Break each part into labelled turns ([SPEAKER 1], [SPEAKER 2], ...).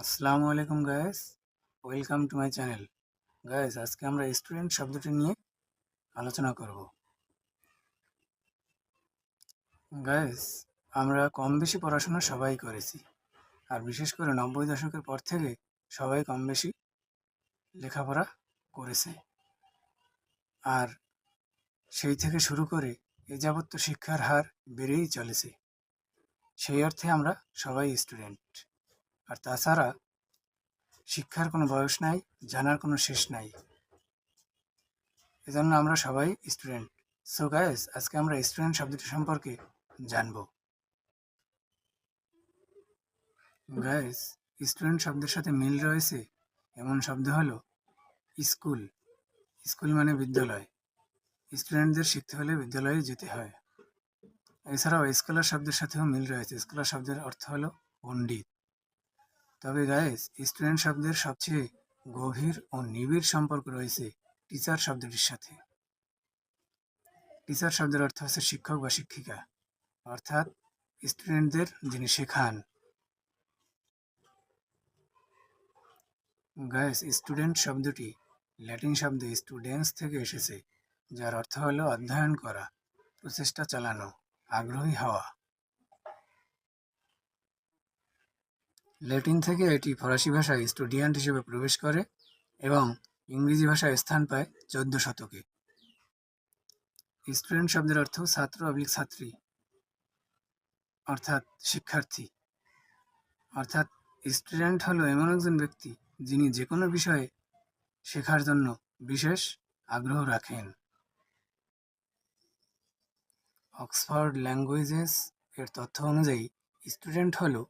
[SPEAKER 1] আসসালামু আলাইকুম guys, welcome to my channel. Guys, আজকে আমরা স্টুডেন্ট শব্দটি নিয়ে আলোচনা করব। গাইস, আমরা কম বেশি পড়াশোনা সবাই করেছি, আর বিশেষ করে 90 দশকের পর থেকে সবাই কম বেশি লেখাপড়া করেছে। আর সেই থেকে শুরু করে এ যাবৎ তো শিক্ষার হার বেড়েই চলেছে। সেই অর্থে আমরা সবাই স্টুডেন্ট। আর তাছাড়া শিক্ষার কোনো বয়স নাই, জানার কোনো শেষ নাই। এজন্য আমরা সবাই স্টুডেন্ট। সো গাইস, আজকে আমরা স্টুডেন্ট শব্দটি সম্পর্কে জানব। গাইস, স্টুডেন্ট শব্দের সাথে মিল রয়েছে এমন শব্দ হলো স্কুল। স্কুল মানে বিদ্যালয়। স্টুডেন্টদের শিখতে হলে বিদ্যালয়ে যেতে হয়। এছাড়াও স্কলার শব্দের সাথেও মিল রয়েছে। স্কলার শব্দের অর্থ হলো পণ্ডিত। তবে গাইস, স্টুডেন্ট শব্দের সবচেয়ে গভীর ও নিবিড় সম্পর্ক রয়েছে টিচার শব্দটির সাথে। টিচার শব্দের অর্থ হচ্ছে শিক্ষক বা শিক্ষিকা, অর্থাৎ স্টুডেন্টদের যিনি শেখান। গাইস, স্টুডেন্ট শব্দটি ল্যাটিন শব্দ স্টুডেন্টস থেকে এসেছে, যার অর্থ হলো অধ্যয়ন করা, প্রচেষ্টা চালানো, আগ্রহী হওয়া। ল্যাটিন থেকে এটি ফরাসি ভাষায় স্টুডিয়ান্ট হিসেবে প্রবেশ করে এবং ইংরেজি ভাষায় স্থান পায় 14 শতকে। স্টুডেন্ট শব্দের অর্থ ছাত্র অবলিক ছাত্রী, অর্থাৎ শিক্ষার্থী। অর্থাৎ স্টুডেন্ট হলো এমন একজন ব্যক্তি যিনি যে কোনো বিষয়ে শেখার জন্য বিশেষ আগ্রহ রাখেন। অক্সফোর্ড ল্যাঙ্গুয়েজেস এর তথ্য অনুযায়ী স্টুডেন্ট হলো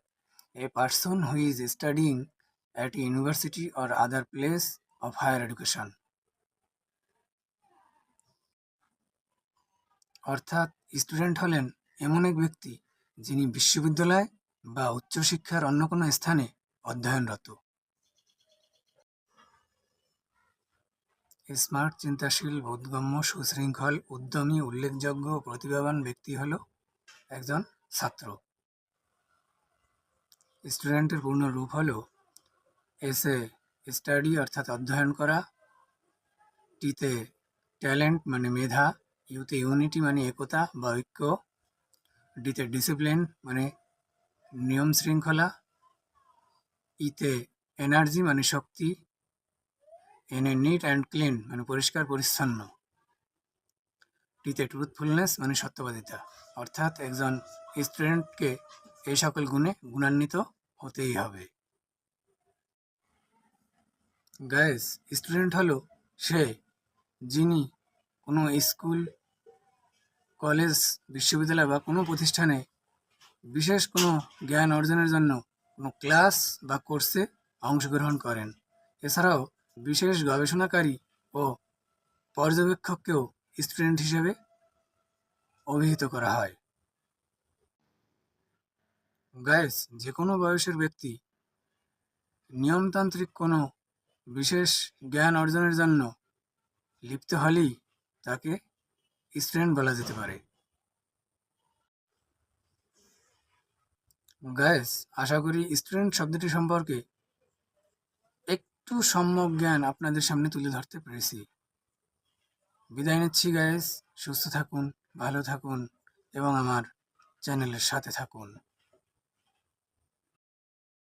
[SPEAKER 1] a person who is studying at university or other place of higher education. অর্থাৎ স্টুডেন্ট হলেন এমন এক ব্যক্তি যিনি বিশ্ববিদ্যালয় বা উচ্চশিক্ষার অন্য কোনো স্থানে অধ্যয়নরত। স্মার্ট, চিন্তাশীল, বোধগম্য, সুশৃঙ্খল, উদ্যমী, উল্লেখযোগ্য ও প্রতিভাবান ব্যক্তি হল একজন ছাত্র। স্টুডেন্টের পূর্ণ রূপ হল এসে স্টাডি অর্থাৎ অধ্যয়ন করা, টিতে ট্যালেন্ট মানে মেধা, ইউতে ইউনিটি মানে একতা বা ঐক্য, ডিতে ডিসিপ্লিন মানে নিয়ম শৃঙ্খলা, ইতে এনার্জি মানে শক্তি, এনে নিট অ্যান্ড ক্লিন মানে পরিষ্কার পরিচ্ছন্ন, টিতে ট্রুথফুলনেস মানে সত্যবাদিতা। অর্থাৎ একজন স্টুডেন্টকে এই সকল গুণে গুণান্বিত হতেই হবে। গাইস, স্টুডেন্ট হলো সে যিনি কোনো স্কুল, কলেজ, বিশ্ববিদ্যালয় বা কোনো প্রতিষ্ঠানে বিশেষ কোনো জ্ঞান অর্জনের জন্য কোনো ক্লাস বা কোর্সে অংশগ্রহণ করেন। এছাড়াও বিশেষ গবেষণাকারী ও পর্যবেক্ষককেও স্টুডেন্ট হিসেবে অভিহিত করা হয়। গাইস, যে কোনো বয়সের ব্যক্তি নিয়মতান্ত্রিক কোনো বিশেষ জ্ঞান অর্জনের জন্য লিপ্ত হলেই তাকে স্টুডেন্ট বলা যেতে পারে। গাইস, আশা করি স্টুডেন্ট শব্দটি সম্পর্কে একটু সম্যক জ্ঞান আপনাদের সামনে তুলে ধরতে পেরেছি। বিদায় নিচ্ছি গাইস, সুস্থ থাকুন, ভালো থাকুন এবং আমার চ্যানেলের সাথে থাকুন।